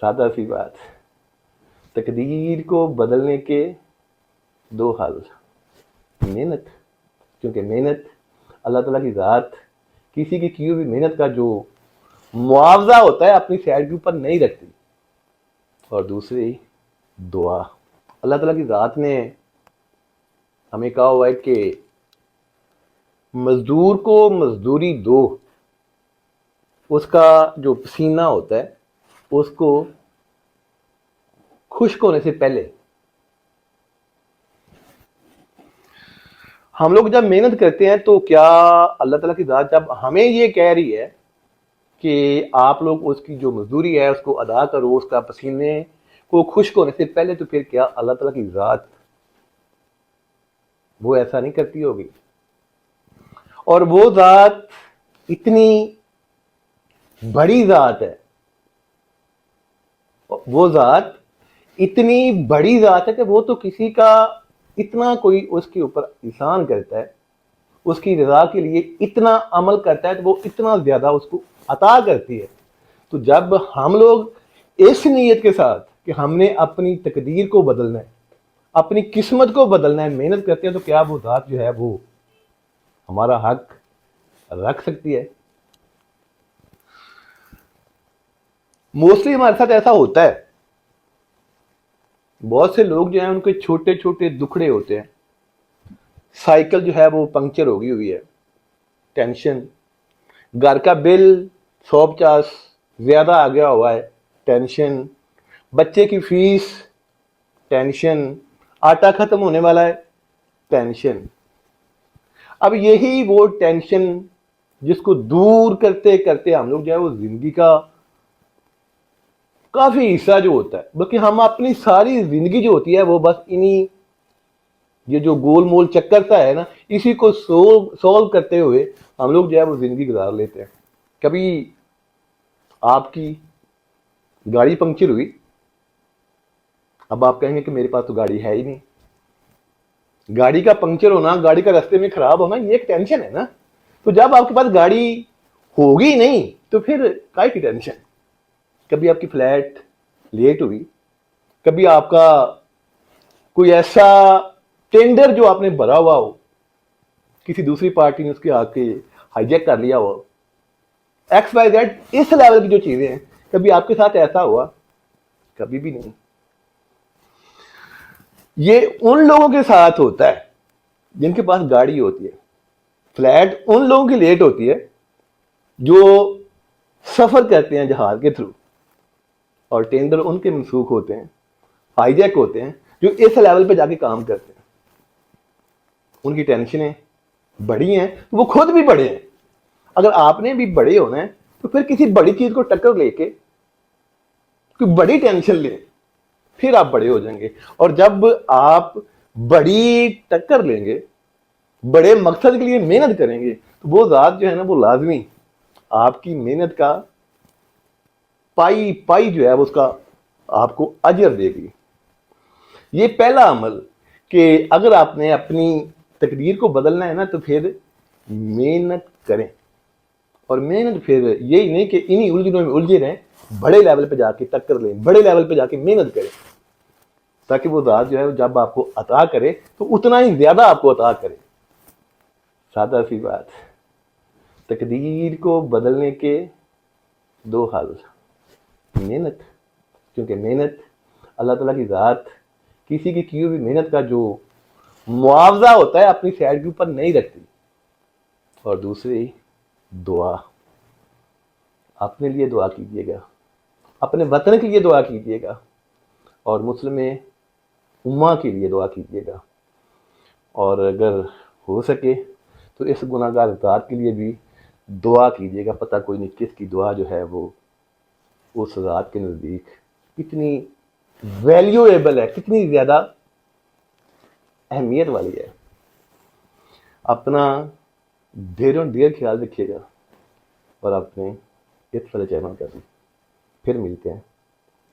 سادہ سی بات، تقدیر کو بدلنے کے دو حل: محنت، کیونکہ محنت اللہ تعالیٰ کی ذات کسی کی ہوئی محنت کا جو معاوضہ ہوتا ہے اپنی سائڈ کے اوپر نہیں رکھتی، اور دوسری دعا۔ اللہ تعالیٰ کی ذات نے ہمیں کہا ہوا ہے کہ مزدور کو مزدوری دو، اس کا جو پسینہ ہوتا ہے اس کو خشک ہونے سے پہلے۔ ہم لوگ جب محنت کرتے ہیں تو کیا اللہ تعالیٰ کی ذات جب ہمیں یہ کہہ رہی ہے کہ آپ لوگ اس کی جو مزدوری ہے اس کو ادا کرو اس کا پسینے کو خشک ہونے سے پہلے، تو پھر کیا اللہ تعالیٰ کی ذات وہ ایسا نہیں کرتی ہوگی؟ اور وہ ذات اتنی بڑی ذات ہے، وہ ذات اتنی بڑی ذات ہے کہ وہ تو کسی کا اتنا کوئی اس کے اوپر احسان کرتا ہے، اس کی رضا کے لیے اتنا عمل کرتا ہے تو وہ اتنا زیادہ اس کو عطا کرتی ہے۔ تو جب ہم لوگ اس نیت کے ساتھ کہ ہم نے اپنی تقدیر کو بدلنا ہے، اپنی قسمت کو بدلنا ہے، محنت کرتے ہیں، تو کیا وہ ذات جو ہے وہ ہمارا حق رکھ سکتی ہے؟ موسٹلی ہمارے ساتھ ایسا ہوتا ہے، بہت سے لوگ جو ہیں ان کے چھوٹے چھوٹے دکھڑے ہوتے ہیں، سائیکل جو ہے وہ پنکچر ہو گئی ہوئی ہے، ٹینشن، گھر کا بل 150 زیادہ آ گیا ہوا ہے، ٹینشن، بچے کی فیس، ٹینشن، آٹا ختم ہونے والا ہے، ٹینشن۔ اب یہی وہ ٹینشن جس کو دور کرتے کرتے ہم لوگ جو ہے وہ زندگی کا کافی حصہ جو ہوتا ہے، بلکہ ہم اپنی ساری زندگی جو ہوتی ہے وہ بس انہی یہ جو گول مول چکر سا ہے نا، اسی کو سولو کرتے ہوئے ہم لوگ جو ہے وہ زندگی گزار لیتے ہیں۔ کبھی آپ کی گاڑی پنکچر ہوئی، اب آپ کہیں گے کہ میرے پاس تو گاڑی ہے ہی نہیں۔ گاڑی کا پنکچر ہونا، گاڑی کا رستے میں خراب ہونا، یہ ایک ٹینشن ہے نا۔ تو جب آپ کے پاس گاڑی ہوگی نہیں تو پھر کائے کی ٹینشن؟ کبھی آپ کی فلائٹ لیٹ ہوئی، کبھی آپ کا کوئی ایسا ٹینڈر جو آپ نے بھرا ہوا ہو، کسی دوسری پارٹی نے اس کے آ کے ہائی جیک کر لیا ہو، ایکس وائی زیڈ، اس لیول کی جو چیزیں ہیں، کبھی آپ کے ساتھ ایسا ہوا؟ کبھی بھی نہیں۔ یہ ان لوگوں کے ساتھ ہوتا ہے جن کے پاس گاڑی ہوتی ہے، فلائٹ ان لوگوں کی لیٹ ہوتی ہے جو سفر کرتے ہیں جہاز کے تھرو، اور ٹینڈر ان کے منسوخ ہوتے ہیں، ہائی جیک ہوتے ہیں جو اس لیول پہ جا کے کام کرتے ہیں۔ ان کی ٹینشنیں بڑی ہیں، وہ خود بھی بڑے ہیں۔ اگر آپ نے بھی بڑے ہونا ہے تو پھر کسی بڑی چیز کو ٹکر لے کے کوئی بڑی ٹینشن لیں، پھر آپ بڑے ہو جائیں گے۔ اور جب آپ بڑی ٹکر لیں گے، بڑے مقصد کے لیے محنت کریں گے، تو وہ ذات جو ہے نا وہ لازمی آپ کی محنت کا پائی پائی جو ہے اس کا آپ کو اجر دے گی۔ یہ پہلا عمل کہ اگر آپ نے اپنی تقدیر کو بدلنا ہے نا تو پھر محنت کریں، اور محنت پھر یہی نہیں کہ انہی الجھنوں میں الجھے رہیں، بڑے لیول پہ جا کے ٹکر لیں، بڑے لیول پہ جا کے محنت کریں، تاکہ وہ ذات جو ہے جب آپ کو عطا کرے تو اتنا ہی زیادہ آپ کو عطا کرے۔ سادہ سی بات، تقدیر کو بدلنے کے دو حل: محنت، کیونکہ محنت اللہ تعالیٰ کی ذات کسی کی ہوئی محنت کا جو معاوضہ ہوتا ہے اپنی سائڈ کے اوپر نہیں رکھتی، اور دوسری دعا۔ اپنے لیے دعا کیجیے گا، اپنے وطن کے لیے دعا کیجیے گا، اور مسلم امہ کے لیے دعا کیجیے گا، اور اگر ہو سکے تو اس گناہ گار ذات کے لیے بھی دعا کیجیے گا۔ پتہ کوئی نہیں کس کی دعا جو ہے وہ اس ذات کے نزدیک کتنی ویلیویبل ہے، کتنی زیادہ اہمیت والی ہے۔ اپنا ڈھیروں ڈھیر خیال رکھیے گا، اور اپنے اس چینل کا بھی پھر ملتے ہیں۔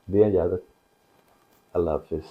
دیں اجازت، اللہ حافظ۔